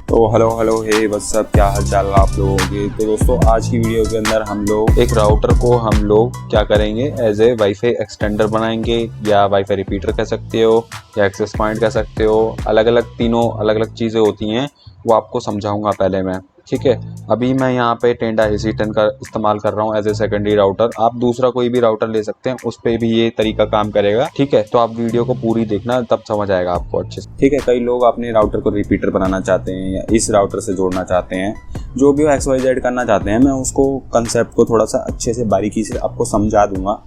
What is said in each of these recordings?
तो hello hey what's up, क्या हाल चाल आप लोगों के। तो दोस्तों आज की वीडियो के अंदर हम लोग एक राउटर को हम लोग क्या करेंगे, एज ए वाईफाई एक्सटेंडर बनाएंगे या वाईफाई रिपीटर कह सकते हो या एक्सेस पॉइंट कह सकते हो। अलग अलग तीनों अलग अलग चीज़ें होती हैं, वो आपको समझाऊंगा पहले मैं। ठीक है, अभी मैं यहाँ पे टेंडा AC10 का इस्तेमाल कर रहा हूँ एज ए सेकेंडरी राउटर। आप दूसरा कोई भी राउटर ले सकते हैं, उस पर भी ये तरीका काम करेगा। ठीक है, तो आप वीडियो को पूरी देखना, तब समझ आएगा आपको अच्छे से। ठीक है, कई लोग अपने राउटर को रिपीटर बनाना चाहते हैं या इस राउटर से जोड़ना चाहते हैं, जो भी वो XYZ करना चाहते हैं। मैं उसको कंसेप्ट को थोड़ा सा अच्छे से बारीकी से आपको समझा दूंगा।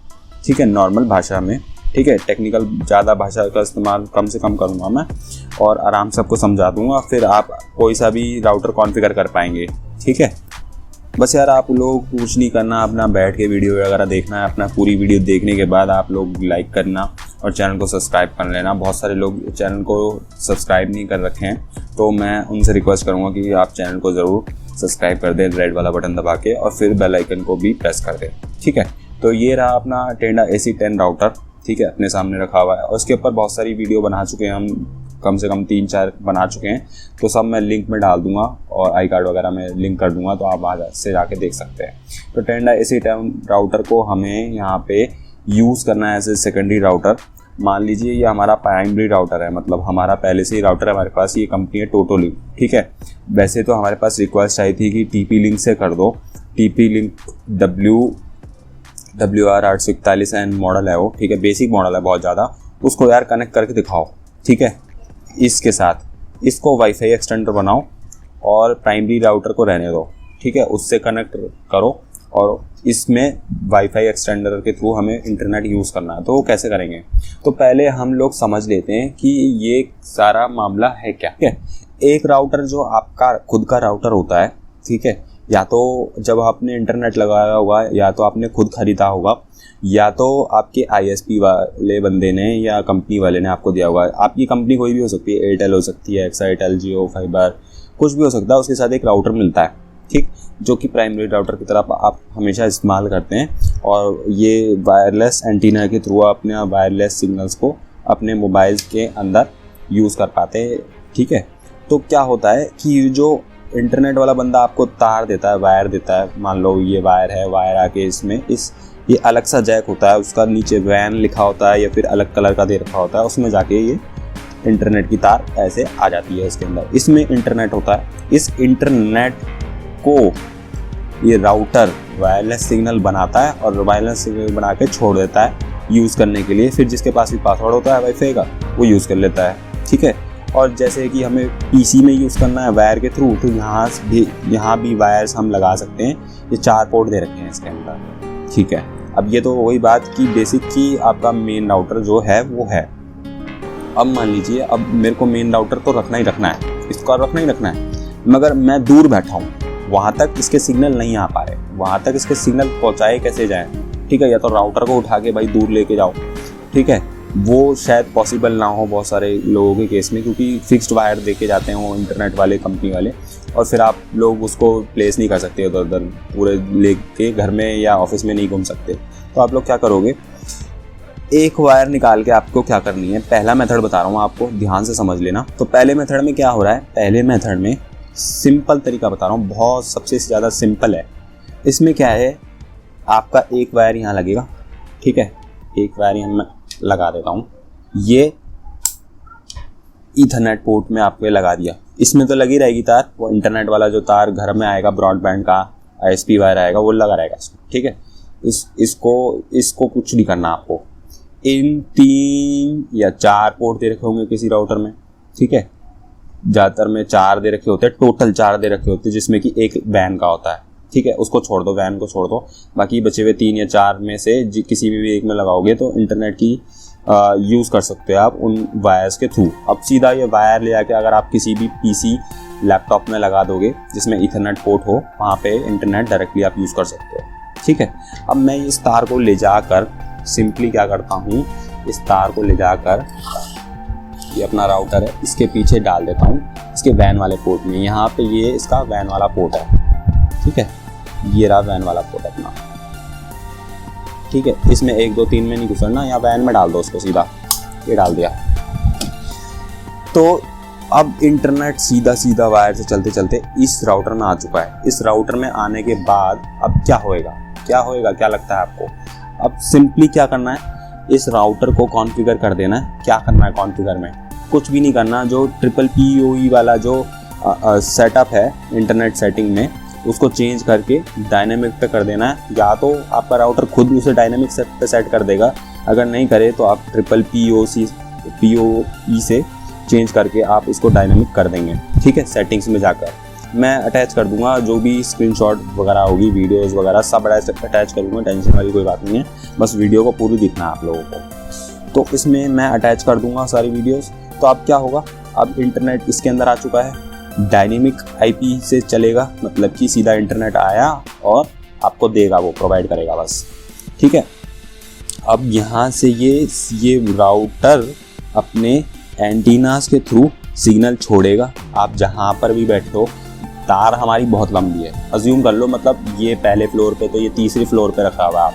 ठीक है, नॉर्मल भाषा में। ठीक है, टेक्निकल ज़्यादा भाषा का इस्तेमाल कम से कम करूँगा मैं और आराम से आपको समझा दूंगा, फिर आप कोई सा भी राउटर कॉन्फ़िगर कर पाएंगे। ठीक है, बस यार आप लोग कुछ नहीं करना, अपना बैठ के वीडियो वगैरह देखना है। अपना पूरी वीडियो देखने के बाद आप लोग लाइक करना और चैनल को सब्सक्राइब कर लेना। बहुत सारे लोग चैनल को सब्सक्राइब नहीं कर रखे हैं, तो मैं उनसे रिक्वेस्ट करूँगा कि आप चैनल को ज़रूर सब्सक्राइब कर दें, रेड वाला बटन दबा के, और फिर बेल आइकन को भी प्रेस कर दें। ठीक है, तो ये रहा अपना टेंडा AC10 राउटर। ठीक है, अपने सामने रखा हुआ है और उसके ऊपर बहुत सारी वीडियो बना चुके हैं हम, कम से कम 3-4 बना चुके हैं। तो सब मैं लिंक में डाल दूंगा और आई कार्ड वगैरह में लिंक कर दूंगा, तो आप वहाँ से जाके देख सकते हैं। तो टेंडा AC10 राउटर को हमें यहाँ पे यूज़ करना है एज ए सेकेंडरी राउटर। मान लीजिए ये हमारा प्राइमरी राउटर है, मतलब हमारा पहले से ही राउटर है हमारे पास। ये कंपनी है टोटोलिंक। ठीक है, वैसे तो हमारे पास रिक्वेस्ट आई थी कि TP-Link से कर दो। TP-Link WR841 एंड मॉडल है वो। ठीक है, बेसिक मॉडल है बहुत ज़्यादा, उसको यार कनेक्ट करके दिखाओ। ठीक है, इसके साथ इसको वाईफाई एक्सटेंडर बनाओ और प्राइमरी राउटर को रहने दो। ठीक है, उससे कनेक्ट करो और इसमें वाईफाई एक्सटेंडर के थ्रू हमें इंटरनेट यूज़ करना है। तो वो कैसे करेंगे, तो पहले हम लोग समझ लेते हैं कि ये सारा मामला है क्या। ठीक है, एक राउटर जो आपका खुद का राउटर होता है, ठीक है, या तो जब आपने इंटरनेट लगाया होगा, या तो आपने खुद ख़रीदा होगा, या तो आपके ISP वाले बंदे ने या कंपनी वाले ने आपको दिया होगा। आपकी कंपनी कोई भी हो सकती है, एयरटेल हो सकती है, एक्साइटेल, जियो फाइबर, कुछ भी हो सकता है। उसके साथ एक राउटर मिलता है, ठीक, जो कि प्राइमरी राउटर की तरफ आप हमेशा इस्तेमाल करते हैं। और ये वायरलेस एंटीना के थ्रू अपने वायरलेस सिग्नल्स को अपने मोबाइल के अंदर यूज़ कर पाते हैं। ठीक है, तो क्या होता है कि जो इंटरनेट वाला बंदा आपको तार देता है, वायर देता है, मान लो ये वायर है, वायर आके इसमें ये अलग सा जैक होता है, उसका नीचे वैन लिखा होता है या फिर अलग कलर का दे रखा होता है, उसमें जाके ये इंटरनेट की तार ऐसे आ जाती है इसके अंदर। इसमें इंटरनेट होता है। इस इंटरनेट को ये राउटर वायरलेस सिग्नल बनाता है और वायरलेस सिग्नल बना के छोड़ देता है यूज़ करने के लिए। फिर जिसके पास भी पासवर्ड होता है वाईफाई का, वो यूज़ कर लेता है। ठीक है, और जैसे कि हमें PC में यूज़ करना है वायर के थ्रू, तो यहाँ भी वायर्स हम लगा सकते हैं। ये 4 पोर्ट दे रखे हैं इसके अंदर। ठीक है, अब ये तो वही बात की बेसिक की आपका मेन राउटर जो है वो है। अब मान लीजिए, अब मेरे को मेन राउटर तो रखना ही रखना है, इसको रखना ही रखना है, मगर मैं दूर बैठा हूँ, वहाँ तक इसके सिग्नल नहीं आ पा रहे, वहाँ तक इसके सिग्नल पहुँचाए कैसे जाएँ। ठीक है, या तो राउटर को उठा के भाई दूर लेके जाओ। ठीक है, वो शायद पॉसिबल ना हो बहुत सारे लोगों के केस में, क्योंकि फिक्स्ड वायर देके जाते हैं वो इंटरनेट वाले, कंपनी वाले, और फिर आप लोग उसको प्लेस नहीं कर सकते उधर उधर पूरे लेके घर में या ऑफिस में नहीं घूम सकते। तो आप लोग क्या करोगे, एक वायर निकाल के आपको क्या करनी है। पहला मेथड बता रहा हूँ आपको, ध्यान से समझ लेना। तो पहले मेथड में क्या हो रहा है, पहले मेथड में सिंपल तरीका बता रहा हूँ, बहुत सबसे ज़्यादा सिंपल है। इसमें क्या है, आपका एक वायर यहाँ लगेगा। ठीक है, एक वायर यहाँ मैं लगा देता हूँ, ये ईथरनेट पोर्ट में आपने लगा दिया। इसमें तो लगी रहेगी तार, वो इंटरनेट वाला जो तार घर में आएगा, ब्रॉडबैंड का ISP वायर आएगा, वो लगा रहेगा इसमें। ठीक है, इसको कुछ नहीं करना आपको। इन 3 या 4 पोर्ट दे रखे होंगे किसी राउटर में। ठीक है, ज़्यादातर में 4 दे रखे होते हैं, टोटल 4 दे रखे होते हैं, जिसमें कि एक वैन का होता है। ठीक है, उसको छोड़ दो, वैन को छोड़ दो, बाकी बचे हुए 3 या 4 में से किसी भी एक में लगाओगे तो इंटरनेट की यूज़ कर सकते हो आप उन वायर्स के थ्रू। अब सीधा ये वायर ले आके अगर आप किसी भी PC लैपटॉप में लगा दोगे जिसमें ईथरनेट पोर्ट हो, वहाँ पे इंटरनेट डायरेक्टली आप यूज़ कर सकते हो। ठीक है, अब मैं इस तार को ले जाकर सिंपली क्या करता हूँ, इस तार को ले जाकर, ये अपना राउटर है, इसके पीछे डाल देता हूँ, इसके वैन वाले पोर्ट में। यहाँ पे ये इसका वैन वाला पोर्ट है। ठीक है, ये रहा वैन वाला पोर्ट अपना। ठीक है, इसमें 1 2 3 में नहीं घुसना, यहाँ वैन में डाल दो उसको सीधा, ये डाल दिया। तो अब इंटरनेट सीधा सीधा वायर से चलते चलते इस राउटर में आ चुका है। इस राउटर में आने के बाद अब क्या होएगा, क्या लगता है आपको? अब सिंपली क्या करना है, इस राउटर को कॉन्फ़िगर कर देना है। क्या करना है कॉन्फ़िगर में? कुछ भी नहीं करना। जो PPPoE वाला जो सेटअप है इंटरनेट सेटिंग में, उसको चेंज करके डायनेमिक पे कर देना है। या तो आपका राउटर खुद उसे डायनेमिक सेट पे सेट कर देगा, अगर नहीं करे तो आप PPPoE से चेंज करके आप इसको डायनेमिक कर देंगे। ठीक है, सेटिंग्स में जाकर मैं अटैच कर दूंगा जो भी स्क्रीनशॉट वगैरह होगी, वीडियोस वगैरह सब अटैच करूँगा। टेंशन वाली कोई बात नहीं है, बस वीडियो को पूरी दिखना है आप लोगों को। तो इसमें मैं अटैच कर दूंगा सारी वीडियोस। तो अब क्या होगा, अब इंटरनेट इसके अंदर आ चुका है, डायनेमिक IP से चलेगा, मतलब कि सीधा इंटरनेट आया और आपको देगा, वो प्रोवाइड करेगा बस। ठीक है, अब यहाँ से ये राउटर अपने एंटीनास के थ्रू सिग्नल छोड़ेगा। आप जहाँ पर भी बैठो, तार हमारी बहुत लंबी है, अज्यूम कर लो, मतलब ये पहले फ्लोर पे, तो ये तीसरी फ्लोर पे रखा हुआ है आप,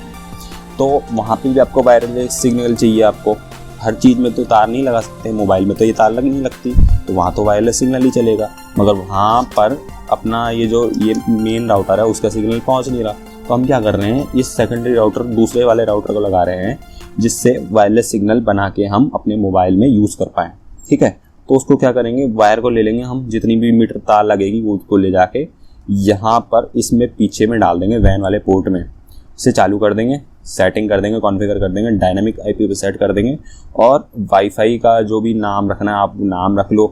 तो वहाँ पे भी आपको वायरलेस सिग्नल चाहिए। आपको हर चीज़ में तो तार नहीं लगा सकते, मोबाइल में तो ये तार नहीं लगती, तो वहाँ तो वायरलेस सिग्नल ही चलेगा। मगर वहाँ पर अपना ये मेन राउटर है, उसका सिग्नल पहुँच नहीं रहा। तो हम क्या कर रहे हैं, इस सेकेंडरी राउटर दूसरे वाले राउटर को लगा रहे हैं, जिससे वायरलेस सिग्नल बना के हम अपने मोबाइल में यूज़ कर पाएँ। ठीक है, तो उसको क्या करेंगे, वायर को ले लेंगे हम, जितनी भी मीटर तार लगेगी वो उसको ले जाके यहाँ पर इसमें पीछे में डाल देंगे, वैन वाले पोर्ट में से चालू कर देंगे, सेटिंग कर देंगे, कॉन्फ़िगर कर देंगे, डायनामिक IP पे सेट कर देंगे। और वाईफाई का जो भी नाम रखना है आप नाम रख लो,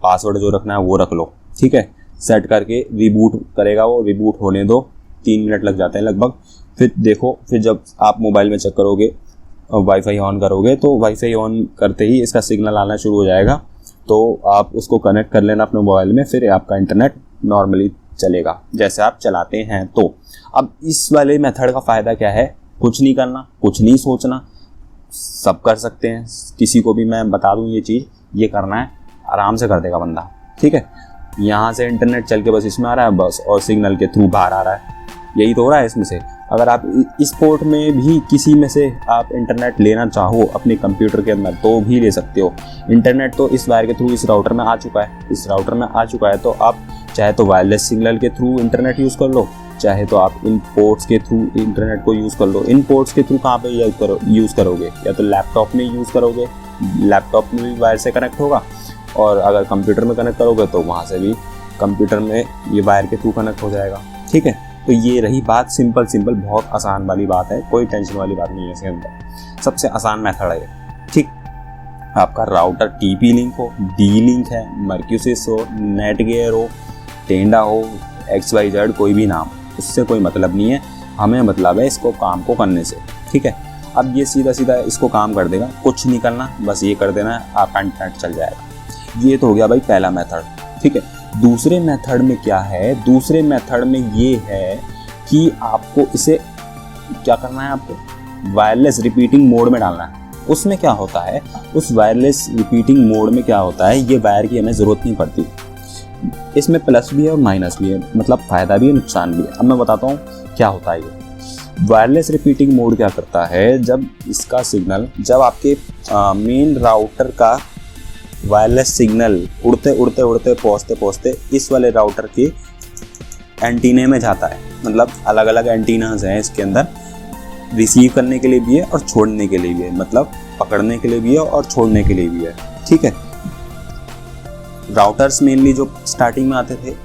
पासवर्ड जो रखना है वो रख लो। ठीक है, सेट करके रिबूट करेगा वो, रिबूट होने दो, 3 मिनट लग जाते हैं लगभग। फिर देखो, फिर जब आप मोबाइल में चेक करोगे और वाईफाई ऑन करोगे, तो वाईफाई ऑन करते ही इसका सिग्नल आना शुरू हो जाएगा। तो आप उसको कनेक्ट कर लेना अपने मोबाइल में, फिर आपका इंटरनेट नॉर्मली चलेगा जैसे आप चलाते हैं। तो अब इस वाले मेथड का फ़ायदा क्या है, कुछ नहीं करना, कुछ नहीं सोचना, सब कर सकते हैं। किसी को भी मैं बता दूं ये चीज़, ये करना है, आराम से कर देगा बंदा। ठीक है, यहाँ से इंटरनेट चल के बस इसमें आ रहा है बस, और सिग्नल के थ्रू बाहर आ रहा है, यही तो हो रहा है इसमें से। अगर आप इस पोर्ट में भी किसी में से आप इंटरनेट लेना चाहो अपने कंप्यूटर के अंदर तो भी ले सकते हो। इंटरनेट तो इस वायर के थ्रू इस राउटर में आ चुका है, तो आप चाहे तो वायरलेस सिग्नल के थ्रू इंटरनेट यूज़ कर लो, चाहे तो आप इन पोर्ट्स के थ्रू इंटरनेट को यूज़ कर लो। इन पोर्ट्स के थ्रू कहाँ पे यूज़ करोगे, या तो लैपटॉप में यूज़ करोगे, लैपटॉप में भी वायर से कनेक्ट होगा, और अगर कंप्यूटर में कनेक्ट करोगे तो वहाँ से भी कंप्यूटर में ये वायर के थ्रू कनेक्ट हो जाएगा। ठीक है, तो ये रही बात, सिंपल बहुत आसान वाली बात है, कोई टेंशन वाली बात नहीं है इसके अंदर, सबसे आसान मेथड है। ठीक, आपका राउटर TP लिंक हो, D लिंक है, मर्क्यूसिस हो, नेटगियर हो, टेंडा हो, XYZ कोई भी नाम, उससे कोई मतलब नहीं है, हमें मतलब है इसको काम को करने से। ठीक है, अब ये सीधा इसको काम कर देगा, कुछ नहीं करना, बस ये कर देना है, आपका इंटरनेट चल जाएगा। ये तो हो गया भाई पहला मेथड। ठीक है, दूसरे मेथड में क्या है, दूसरे मेथड में ये है कि आपको इसे क्या करना है, आपको वायरलेस रिपीटिंग मोड में डालना है। उसमें क्या होता है, उस वायरलेस रिपीटिंग मोड में क्या होता है, ये वायर की हमें ज़रूरत नहीं पड़ती। इसमें प्लस भी है और माइनस भी है, मतलब फ़ायदा भी है नुकसान भी है। अब मैं बताता हूँ क्या होता है ये वायरलेस रिपीटिंग मोड। क्या करता है, जब इसका सिग्नल, जब आपके मेन राउटर का वायरलेस सिग्नल उड़ते पहुँचते इस वाले राउटर के एंटीने में जाता है, मतलब अलग अलग एंटीनास हैं इसके अंदर, रिसीव करने के लिए भी है और छोड़ने के लिए भी है, मतलब पकड़ने के लिए भी है और छोड़ने के लिए भी है। ठीक है, राउटर्स मेनली जो स्टार्टिंग में आते थे,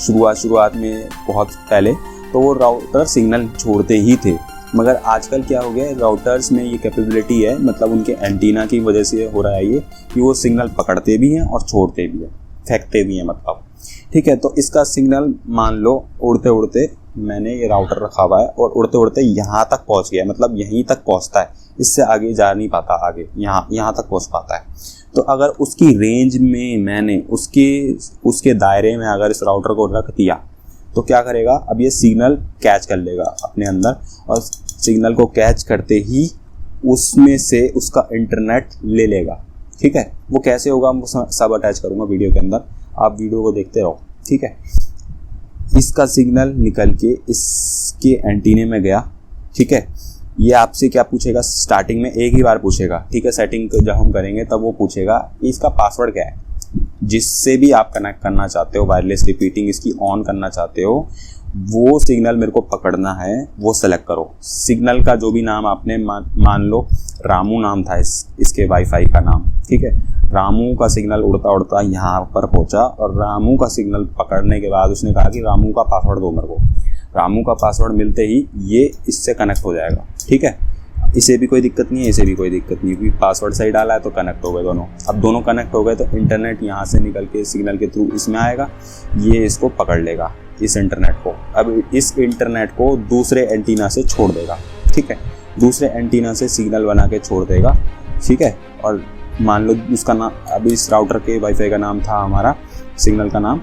शुरुआत में बहुत पहले, तो वो राउटर सिग्नल छोड़ते ही थे। मगर आजकल क्या हो गया है, राउटर्स में ये कैपेबिलिटी है, मतलब उनके एंटीना की वजह से हो रहा है ये, कि वो सिग्नल पकड़ते भी हैं और छोड़ते भी हैं, फेंकते भी हैं मतलब। ठीक है, तो इसका सिग्नल मान लो उड़ते मैंने ये राउटर रखा हुआ है और उड़ते यहाँ तक पहुँच गया, मतलब यहीं तक पहुँचता है, इससे आगे जा नहीं पाता, आगे यहाँ तक पहुँच पाता है। तो अगर उसकी रेंज में मैंने उसके दायरे में अगर इस राउटर को रख दिया तो क्या करेगा, अब ये सिग्नल कैच कर लेगा अपने अंदर, और सिग्नल को कैच करते ही उसमें से उसका इंटरनेट ले लेगा। ठीक है, वो कैसे होगा मैं सब अटैच करूँगा वीडियो के अंदर, आप वीडियो को देखते रहो। ठीक है, इसका सिग्नल निकल के इसके एंटीने में गया। ठीक है, ये आपसे क्या पूछेगा, स्टार्टिंग में एक ही बार पूछेगा। ठीक है, सेटिंग जब हम करेंगे तब वो पूछेगा इसका पासवर्ड क्या है। जिससे भी आप कनेक्ट करना चाहते हो, वायरलेस रिपीटिंग इसकी ऑन करना चाहते हो, वो सिग्नल मेरे को पकड़ना है, वो सेलेक्ट करो। सिग्नल का जो भी नाम आपने मान लो रामू नाम था इसके वाईफाई का नाम, ठीक है। रामू का सिग्नल उड़ता उड़ता यहाँ पर पहुँचा और रामू का सिग्नल पकड़ने के बाद उसने कहा कि रामू का पासवर्ड दो मेरे को। रामू का पासवर्ड मिलते ही ये इससे कनेक्ट हो जाएगा, ठीक है। इसे भी कोई दिक्कत नहीं है, इसे भी कोई दिक्कत नहीं, क्योंकि पासवर्ड सही डाला है तो कनेक्ट हो गए दोनों। अब दोनों कनेक्ट हो गए तो इंटरनेट यहाँ से निकल के सिग्नल के थ्रू इसमें आएगा, ये इसको पकड़ लेगा इस इंटरनेट को। अब इस इंटरनेट को दूसरे एंटीना से छोड़ देगा, ठीक है। दूसरे एंटीना से सिग्नल बना के छोड़ देगा, ठीक है। और मान लो उसका नाम, अभी इस राउटर के वाईफाई का नाम था हमारा, सिग्नल का नाम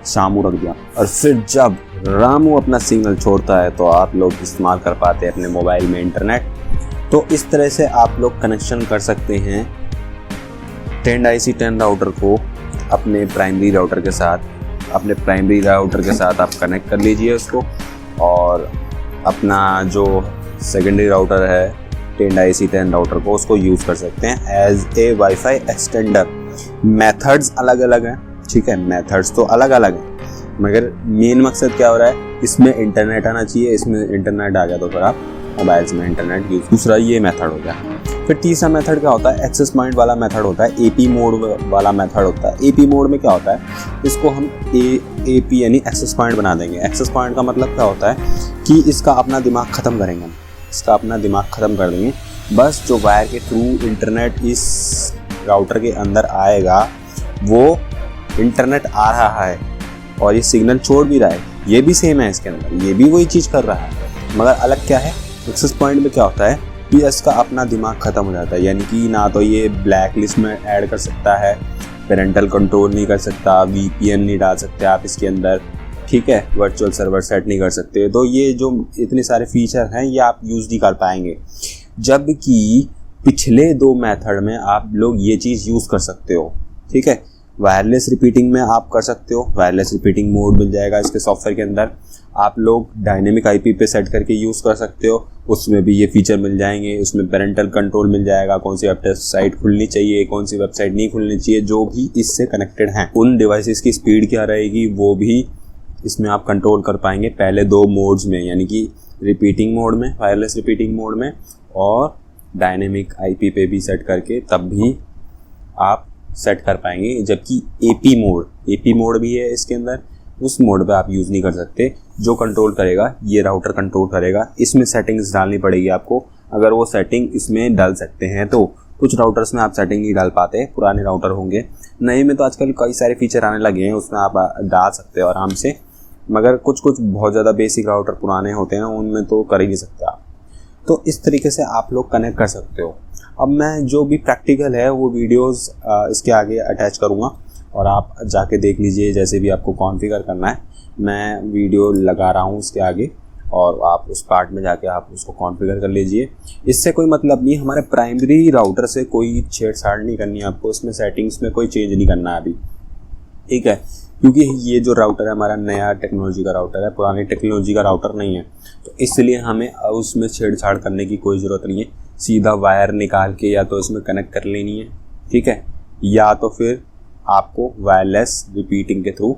शामू रख दिया। और फिर जब रामू अपना सिग्नल छोड़ता है तो आप लोग इस्तेमाल कर पाते हैं अपने मोबाइल में इंटरनेट। तो इस तरह से आप लोग कनेक्शन कर सकते हैं TendIC10 राउटर को अपने प्राइमरी राउटर के साथ। अपने प्राइमरी राउटर के साथ आप कनेक्ट कर लीजिए उसको, और अपना जो सेकेंडरी राउटर है TendIC10 राउटर को, उसको यूज़ कर सकते हैं as a wifi extender. Methods अलग अलग हैं, ठीक है, मेथड्स तो अलग अलग हैं, मगर मेन मकसद क्या हो रहा है, इसमें इंटरनेट आना चाहिए। इसमें इंटरनेट आ गया तो फिर आप मोबाइल्स में इंटरनेट यूज़। दूसरा ये मेथड हो गया। फिर तीसरा मेथड क्या होता है, एक्सेस पॉइंट वाला मेथड होता है, AP मोड वाला मेथड होता है। AP मोड में क्या होता है, इसको हम AP यानी एक्सेस पॉइंट बना देंगे। एक्सेस पॉइंट का मतलब क्या होता है कि इसका अपना दिमाग ख़त्म करेंगे हम, इसका अपना दिमाग ख़त्म कर देंगे। बस जो वायर के थ्रू इंटरनेट इस राउटर के अंदर आएगा, वो इंटरनेट आ रहा है और ये सिग्नल छोड़ भी रहा है, ये भी सेम है इसके अंदर, ये भी वही चीज़ कर रहा है, मगर अलग क्या है, एक्सेस पॉइंट में क्या होता है कि इसका अपना दिमाग ख़त्म हो जाता है। यानी कि ना तो ये ब्लैक लिस्ट में ऐड कर सकता है, पेरेंटल कंट्रोल नहीं कर सकता, VPN नहीं डाल सकते आप इसके अंदर, ठीक है, वर्चुअल सर्वर सेट नहीं कर सकते। तो ये जो इतने सारे फीचर हैं ये आप यूज़ नहीं कर पाएंगे, जबकि पिछले दो मेथड में आप लोग ये चीज़ यूज़ कर सकते हो, ठीक है। वायरलेस रिपीटिंग में आप कर सकते हो, वायरलेस रिपीटिंग मोड मिल जाएगा इसके सॉफ्टवेयर के अंदर। आप लोग डायनेमिक IP पे सेट करके यूज़ कर सकते हो, उसमें भी ये फीचर मिल जाएंगे। उसमें पेरेंटल कंट्रोल मिल जाएगा, कौन सी वेबसाइट खुलनी चाहिए, कौन सी वेबसाइट नहीं खुलनी चाहिए, जो भी इससे कनेक्टेड हैं, उन डिवाइसेस की स्पीड क्या रहेगी वो भी इसमें आप कंट्रोल कर पाएंगे पहले दो मोड्स में, यानी कि रिपीटिंग मोड में, वायरलेस रिपीटिंग मोड में, और डायनेमिक IP पे भी सेट करके तब भी आप सेट कर पाएंगे। जबकि AP मोड भी है इसके अंदर, उस मोड पे आप यूज़ नहीं कर सकते। जो कंट्रोल करेगा ये राउटर कंट्रोल करेगा, इसमें सेटिंग्स डालनी पड़ेगी आपको। अगर वो सेटिंग इसमें डाल सकते हैं तो कुछ राउटर्स में आप सेटिंग नहीं डाल पाते, पुराने राउटर होंगे। नए में तो आजकल कई सारे फीचर आने लगे हैं, उसमें आप डाल सकते हो आराम से, मगर कुछ बहुत ज़्यादा बेसिक राउटर पुराने होते हैं उनमें तो कर ही नहीं सकते आप। तो इस तरीके से आप लोग कनेक्ट कर सकते हो। अब मैं जो भी प्रैक्टिकल है वो वीडियोस इसके आगे अटैच करूँगा और आप जाके देख लीजिए, जैसे भी आपको कॉन्फ़िगर करना है मैं वीडियो लगा रहा हूँ उसके आगे, और आप उस पार्ट में जाके आप उसको कॉन्फ़िगर कर लीजिए। इससे कोई मतलब नहीं, हमारे प्राइमरी राउटर से कोई छेड़छाड़ नहीं करनी है आपको, उसमें सेटिंग्स में कोई चेंज नहीं करना है अभी, ठीक है। क्योंकि ये जो राउटर है हमारा नया टेक्नोलॉजी का राउटर है, पुरानी टेक्नोलॉजी का राउटर नहीं है, तो इसलिए हमें उसमें छेड़छाड़ करने की कोई ज़रूरत नहीं है। सीधा वायर निकाल के या तो इसमें कनेक्ट कर लेनी है, ठीक है, या तो फिर आपको वायरलेस रिपीटिंग के थ्रू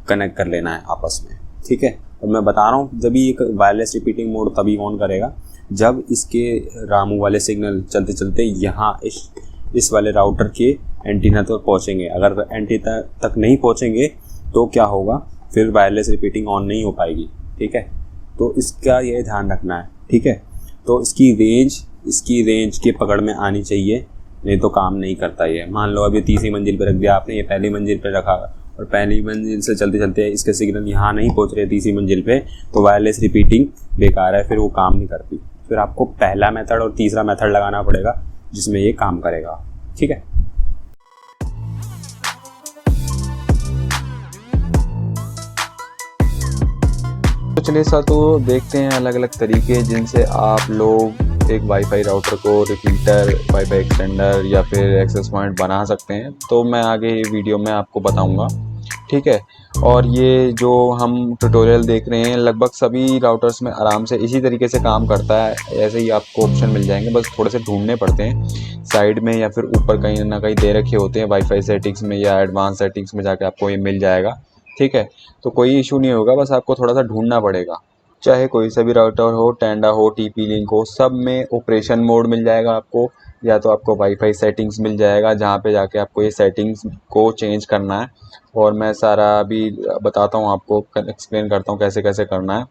कनेक्ट कर लेना है आपस में, ठीक है। और मैं बता रहा हूँ जब ये एक वायरलेस रिपीटिंग मोड तभी ऑन करेगा जब इसके रामू वाले सिग्नल चलते चलते यहाँ इस वाले राउटर के एंटीना तक पहुँचेंगे। अगर एंटीना तक नहीं पहुँचेंगे तो क्या होगा, फिर वायरलेस रिपीटिंग ऑन नहीं हो पाएगी, ठीक है। तो इसका ये ध्यान रखना है, ठीक है। तो इसकी रेंज के पकड़ में आनी चाहिए, नहीं तो काम नहीं करता ये। मान लो अभी तीसरी मंजिल पर रख दिया आपने, ये पहली मंजिल पर रखा और पहली मंजिल से चलते चलते इसके सिग्नल यहाँ नहीं पहुँच रहे तीसरी मंजिल पे, तो वायरलेस रिपीटिंग बेकार है, फिर वो काम नहीं करती। फिर आपको पहला मेथड और तीसरा मेथड लगाना पड़ेगा जिसमें ये काम करेगा, ठीक है। तो चलिए सर, तो देखते हैं अलग अलग तरीके जिनसे आप लोग एक वाईफाई राउटर को रिपीटर, वाईफाई एक्सटेंडर या फिर एक्सेस पॉइंट बना सकते हैं। तो मैं आगे वीडियो में आपको बताऊंगा, ठीक है। और ये जो हम ट्यूटोरियल देख रहे हैं लगभग सभी राउटर्स में आराम से इसी तरीके से काम करता है। ऐसे ही आपको ऑप्शन मिल जाएंगे, बस थोड़े से ढूंढने पड़ते हैं साइड में या फिर ऊपर कहीं ना कहीं दे रखे होते हैं वाईफाई सेटिंग्स में या एडवांस सेटिंग्स में जाके आपको ये मिल जाएगा। ठीक है, तो कोई इशू नहीं होगा, बस आपको थोड़ा सा ढूंढना पड़ेगा। चाहे कोई सा भी राउटर हो, टेंडा हो, टीपी लिंक हो, सब में ऑपरेशन मोड मिल जाएगा आपको, या तो आपको वाईफाई सेटिंग्स मिल जाएगा जहाँ पे जाके आपको ये सेटिंग्स को चेंज करना है। और मैं सारा अभी बताता हूँ आपको, एक्सप्लेन करता हूँ कैसे कैसे करना है,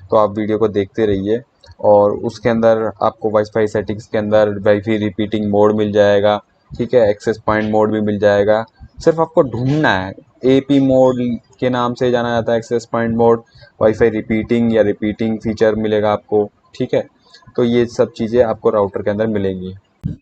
तो आप वीडियो को देखते रहिए। और उसके अंदर आपको वाईफाई सेटिंग्स के अंदर वाईफाई रिपीटिंग मोड मिल जाएगा। ठीक है, एक्सेस पॉइंट मोड भी मिल जाएगा, सिर्फ आपको ढूंढना है। एपी मोड के नाम से जाना जाता है access point mode, wifi repeating या रिपीटिंग फीचर मिलेगा आपको। ठीक है, तो ये सब चीज़ें आपको राउटर के अंदर मिलेंगी।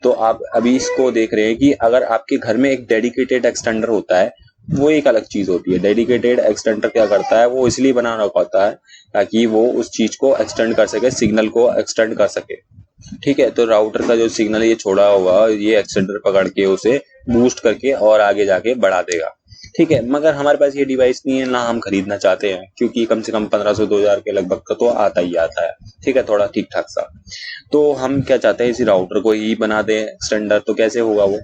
तो आप अभी इसको देख रहे हैं कि अगर आपके घर में एक डेडिकेटेड एक्सटेंडर होता है, वो एक अलग चीज होती है। डेडिकेटेड एक्सटेंडर क्या करता है, वो इसलिए बना रखा होता है ताकि वो उस चीज को एक्सटेंड कर सके, सिग्नल को एक्सटेंड कर सके। ठीक है, तो राउटर का जो सिग्नल ये छोड़ा हुआ, ये एक्सटेंडर पकड़ के उसे बूस्ट करके और आगे जाके बढ़ा देगा। ठीक है, मगर हमारे पास ये डिवाइस नहीं है, ना हम खरीदना चाहते हैं, क्योंकि कम से कम 1500-2000 के लगभग का तो आता ही आता है। ठीक है, थोड़ा ठीक ठाक सा। तो हम क्या चाहते हैं, इसी राउटर को ही बना दें एक्सटेंडर। तो कैसे होगा वो?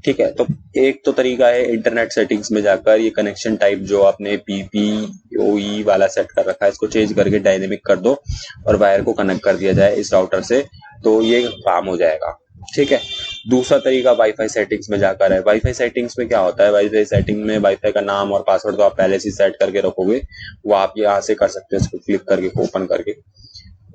ठीक है, तो एक तो तरीका है इंटरनेट सेटिंग्स में जाकर ये कनेक्शन टाइप जो आपने PPOE वाला सेट कर रखा है, इसको चेंज करके डायनेमिक कर दो और वायर को कनेक्ट कर दिया जाए इस राउटर से, तो ये काम हो जाएगा। ठीक है, दूसरा तरीका वाईफाई सेटिंग्स में जाकर है। वाईफाई सेटिंग्स में क्या होता है, वाईफाई सेटिंग में वाईफाई का नाम और पासवर्ड तो आप पहले से सेट करके रखोगे, वो आप यहाँ से कर सकते हो, इसको क्लिक करके ओपन करके।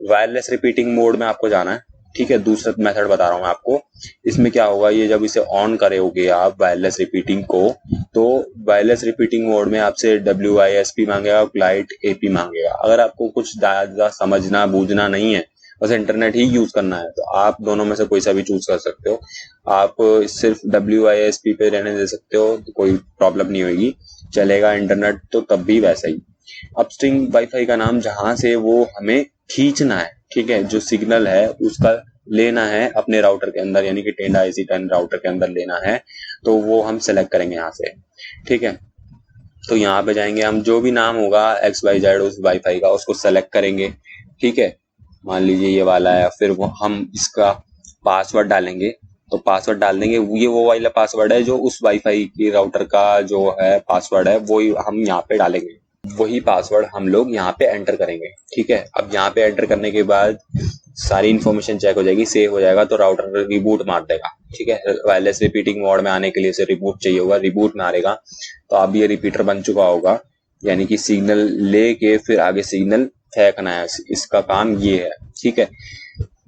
वायरलेस रिपीटिंग मोड में आपको जाना है। ठीक है, दूसरा मेथड बता रहा हूँ मैं आपको। इसमें क्या होगा, ये जब इसे ऑन करोगे आप वायरलेस रिपीटिंग को, तो वायरलेस रिपीटिंग मोड में आपसे WISP मांगेगा, क्लाइंट AP मांगेगा। अगर आपको कुछ ज्यादा समझना बूझना नहीं है, बस इंटरनेट ही यूज करना है, तो आप दोनों में से कोई सा भी चूज कर सकते हो। आप सिर्फ WISP पे रहने दे सकते हो, तो कोई प्रॉब्लम नहीं होगी, चलेगा इंटरनेट तो तब भी वैसा ही। अपस्ट्रीम वाईफाई का नाम जहां से वो हमें खींचना है, ठीक है, जो सिग्नल है उसका लेना है अपने राउटर के अंदर, यानी कि टेंडा AC10 राउटर के अंदर लेना है, तो वो हम सेलेक्ट करेंगे यहाँ से। ठीक है, तो यहाँ पे जाएंगे हम, जो भी नाम होगा XYZ उस वाईफाई का, उसको सेलेक्ट करेंगे। ठीक है, मान लीजिए ये वाला है, फिर वो हम इसका पासवर्ड डालेंगे, तो पासवर्ड डाल देंगे, ये वो वाला पासवर्ड है जो उस वाईफाई की राउटर का जो है पासवर्ड है, वो हम यहाँ पे डालेंगे, वही पासवर्ड हम लोग यहाँ पे एंटर करेंगे। ठीक है, अब यहाँ पे एंटर करने के बाद सारी इन्फॉर्मेशन चेक हो जाएगी, सेव हो जाएगा, तो राउटर रिबूट मार देगा। ठीक है, वायरलेस रिपीटिंग मोड में आने के लिए इसे रिबूट चाहिए होगा, रिबूट मारेगा, तो अब ये रिपीटर बन चुका होगा, यानी कि सिग्नल लेके फिर आगे सिग्नल फेंकना है, इसका काम ये है। ठीक है,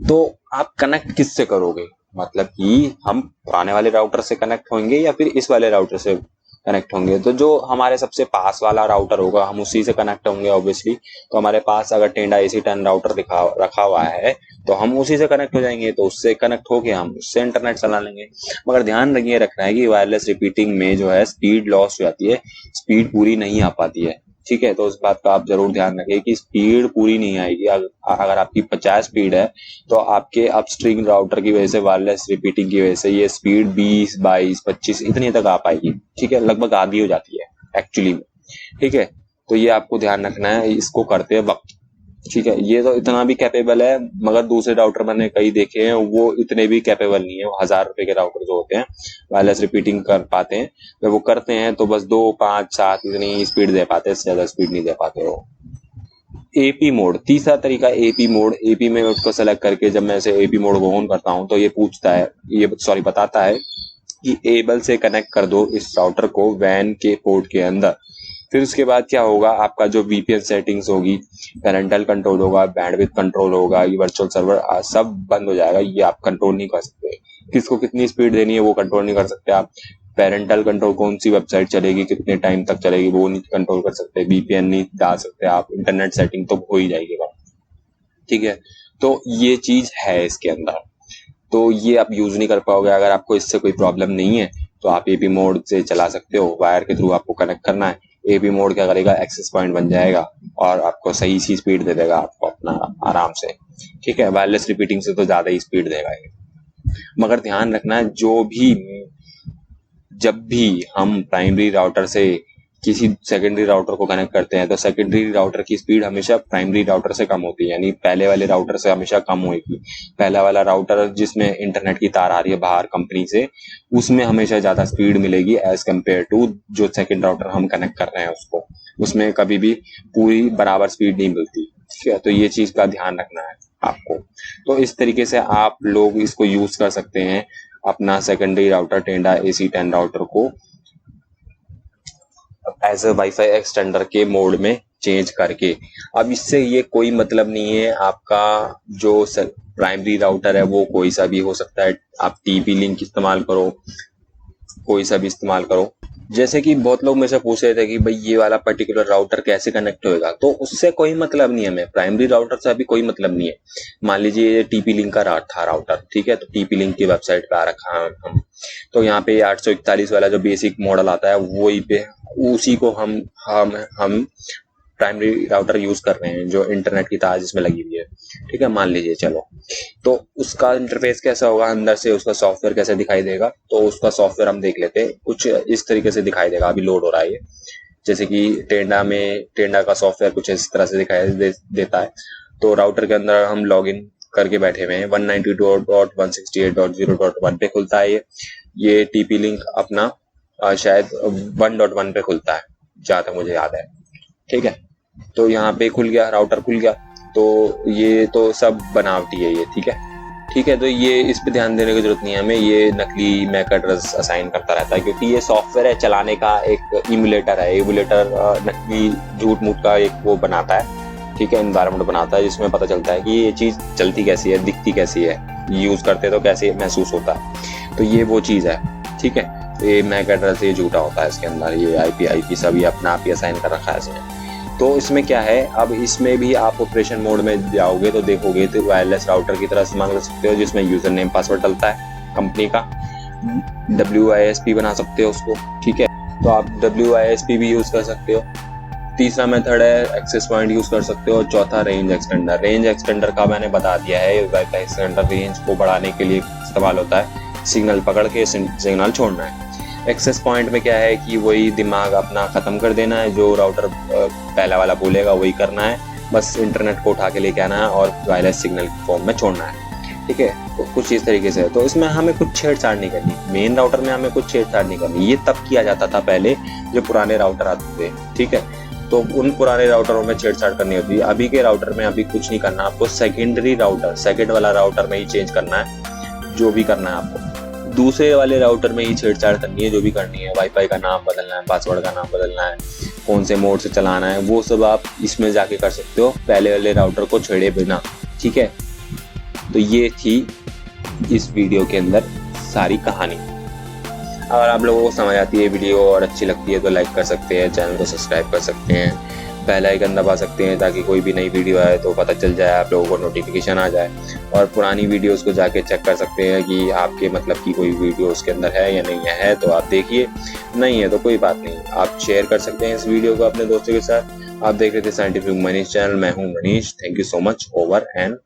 तो आप कनेक्ट किससे करोगे, मतलब कि हम पुराने वाले राउटर से कनेक्ट होंगे या फिर इस वाले राउटर से कनेक्ट होंगे? तो जो हमारे सबसे पास वाला राउटर होगा हम उसी से कनेक्ट होंगे ऑब्वियसली। तो हमारे पास अगर टेंडा AC10 राउटर रखा हुआ है तो हम उसी से कनेक्ट हो जाएंगे, तो उससे कनेक्ट होके हम उससे इंटरनेट चला लेंगे। मगर ध्यान रखिए रखना है कि वायरलेस रिपीटिंग में जो है स्पीड लॉस हो जाती है, स्पीड पूरी नहीं आ पाती है। ठीक है, तो उस बात का आप जरूर ध्यान रखिए कि स्पीड पूरी नहीं आएगी। अगर आपकी 50 स्पीड है तो आपके अपस्ट्रीम राउटर की वजह से, वायरलेस रिपीटिंग की वजह से ये स्पीड 20, 22, 25 इतनी तक आ पाएगी। ठीक है, लगभग आधी हो जाती है एक्चुअली में। ठीक है, तो ये आपको ध्यान रखना है इसको करते वक्त। ठीक है, ये तो इतना भी कैपेबल है, मगर दूसरे राउटर मैंने कई देखे हैं वो इतने भी कैपेबल नहीं है। वो 1000 रुपए के राउटर जो होते हैं वायरलेस रिपीटिंग कर पाते हैं, जब वो करते हैं तो बस 2, 5, 7 इतनी स्पीड दे पाते हैं, इससे ज्यादा स्पीड नहीं दे पाते वो। AP मोड, तीसरा तरीका AP मोड। AP में उसको सेलेक्ट करके जब मैं इसे AP मोड को ऑन करता हूँ तो ये पूछता है, ये सॉरी बताता है कि एबल से कनेक्ट कर दो इस राउटर को वैन के पोर्ट के अंदर। फिर उसके बाद क्या होगा, आपका जो VPN सेटिंग्स होगी, पेरेंटल कंट्रोल होगा, बैंडविड्थ कंट्रोल होगा, ये वर्चुअल सर्वर सब बंद हो जाएगा। ये आप कंट्रोल नहीं कर सकते, किसको कितनी स्पीड देनी है वो कंट्रोल नहीं कर सकते आप। पेरेंटल कंट्रोल, कौन सी वेबसाइट चलेगी, कितने टाइम तक चलेगी, वो नहीं कंट्रोल कर सकते। VPN नहीं डाल सकते आप, इंटरनेट सेटिंग तो हो ही जाएगी बात। ठीक है, तो ये चीज है इसके अंदर, तो ये आप यूज नहीं कर पाओगे। अगर आपको इससे कोई प्रॉब्लम नहीं है तो आप AP मोड से चला सकते हो, वायर के थ्रू आपको कनेक्ट करना है। AP मोड क्या करेगा, एक्सेस पॉइंट बन जाएगा और आपको सही सी स्पीड दे देगा आपको अपना आराम से। ठीक है, वायरलेस रिपीटिंग से तो ज्यादा ही स्पीड देगा ये। मगर ध्यान रखना है, जब भी हम प्राइमरी राउटर से किसी सेकेंडरी राउटर को कनेक्ट करते हैं तो सेकेंडरी राउटर की स्पीड हमेशा प्राइमरी राउटर से कम होती है, यानी पहले वाले राउटर से हमेशा कम होगी। पहला वाला राउटर जिसमें इंटरनेट की तार आ रही है बाहर कंपनी से, उसमें हमेशा ज्यादा स्पीड मिलेगी एज कम्पेयर टू जो सेकेंड राउटर हम कनेक्ट कर रहे हैं उसको, उसमें कभी भी पूरी बराबर स्पीड नहीं मिलती। ठीक है, तो ये चीज का ध्यान रखना है आपको। तो इस तरीके से आप लोग इसको यूज कर सकते हैं, अपना सेकेंडरी राउटर टेंडा AC10 राउटर को एज अ वाईफाई एक्सटेंडर के मोड में चेंज करके। अब इससे ये कोई मतलब नहीं है, आपका जो प्राइमरी राउटर है वो कोई सा भी हो सकता है, आप TP लिंक इस्तेमाल करो, कोई सा भी इस्तेमाल करो। जैसे कि बहुत लोग मेरे से पूछ रहे थे कि भाई ये वाला पर्टिकुलर राउटर कैसे कनेक्ट होएगा, तो उससे कोई मतलब नहीं है, हमें प्राइमरी राउटर से अभी कोई मतलब नहीं है। मान लीजिए ये TP लिंक का था राउटर, ठीक है, तो TP लिंक की वेबसाइट पे आ रखा है हम, तो यहाँ पे 841 वाला जो बेसिक मॉडल आता है वही पे उसी को हम प्राइमरी राउटर यूज कर रहे हैं जो इंटरनेट की तार जिसमें लगी हुई है। ठीक है, मान लीजिए, चलो तो उसका इंटरफेस कैसा होगा, अंदर से उसका सॉफ्टवेयर कैसे दिखाई देगा, तो उसका सॉफ्टवेयर हम देख लेते हैं। कुछ इस तरीके से दिखाई देगा, अभी लोड हो रहा है ये, जैसे कि टेंडा का सॉफ्टवेयर कुछ इस तरह से दिखाई देता है। तो राउटर के अंदर हम लॉग इन करके बैठे हुए हैं, 192.168.0.1 पे खुलता है ये TP लिंक अपना शायद 1.1 पे खुलता है जहां तक मुझे याद है। ठीक है, तो यहाँ पे खुल गया, राउटर खुल गया, तो ये तो सब बनावटी है ये। ठीक है, तो ये इस पे ध्यान देने की जरूरत नहीं है हमें, ये नकली मैक एड्रेस असाइन करता रहता है, क्योंकि ये सॉफ्टवेयर है चलाने का एक इमुलेटर है। इमुलेटर नकली झूठ मूठ का एक वो बनाता है, ठीक है, एनवायरनमेंट बनाता है जिसमें पता चलता है कि ये चीज चलती कैसी है, दिखती कैसी है, यूज करते तो कैसे महसूस होता है। तो ये वो चीज है। ठीक है, ये मैक एड्रेस ये झूठा होता है इसके अंदर, ये IP सभी अपना आप ही असाइन कर रखा है इसमें। तो इसमें क्या है, अब इसमें भी आप ऑपरेशन मोड में जाओगे तो देखोगे तो वायरलेस राउटर की तरह इस्तेमाल कर सकते हो, जिसमें यूजर नेम पासवर्ड डलता है कंपनी का, WISP बना सकते हो उसको। ठीक है, तो आप WISP भी यूज कर सकते हो। तीसरा मेथड है एक्सेस पॉइंट यूज कर सकते हो। चौथा रेंज एक्सटेंडर। रेंज एक्सटेंडर का मैंने बता दिया है, वाईफाई एक्सटेंडर रेंज को बढ़ाने के लिए इस्तेमाल होता है, सिग्नल पकड़ के सिग्नल छोड़ना है। एक्सेस पॉइंट में क्या है कि वही दिमाग अपना खत्म कर देना है, जो राउटर पहला वाला बोलेगा वही करना है, बस इंटरनेट को उठा के लेके आना है और वायरलेस सिग्नल फॉर्म में छोड़ना है। ठीक है, तो कुछ इस तरीके से। तो इसमें हमें कुछ छेड़छाड़ नहीं करनी, मेन राउटर में हमें कुछ छेड़छाड़ नहीं करनी। ये तब किया जाता था पहले जो पुराने राउटर आते थे। ठीक है, तो उन पुराने राउटरों में छेड़छाड़ करनी होती है। अभी के राउटर में अभी कुछ नहीं करना, आपको सेकेंडरी राउटर, सेकेंड वाला राउटर में ही चेंज करना है, जो भी करना है आपको। दूसरे वाले राउटर में ही छेड़छाड़ करनी है, जो भी करनी है, वाईफाई का नाम बदलना है, पासवर्ड का नाम बदलना है, कौन से मोड से चलाना है, वो सब आप इसमें जाके कर सकते हो, पहले वाले राउटर को छेड़े बिना। ठीक है, तो ये थी इस वीडियो के अंदर सारी कहानी। अगर आप लोगों को समझ आती है वीडियो और अच्छी लगती है तो लाइक कर सकते हैं, चैनल को सब्सक्राइब कर सकते हैं, बेल आइकन दबा सकते हैं ताकि कोई भी नई वीडियो आए तो पता चल जाए, आप लोगों को नोटिफिकेशन आ जाए। और पुरानी वीडियोस को जाके चेक कर सकते हैं कि आपके मतलब की कोई वीडियो उसके अंदर है या नहीं है, तो आप देखिए, नहीं है तो कोई बात नहीं, आप शेयर कर सकते हैं इस वीडियो को अपने दोस्तों के साथ। आप देख रहे थे साइंटिफिक मनीष चैनल, मैं हूँ Manish. Thank you so much, over and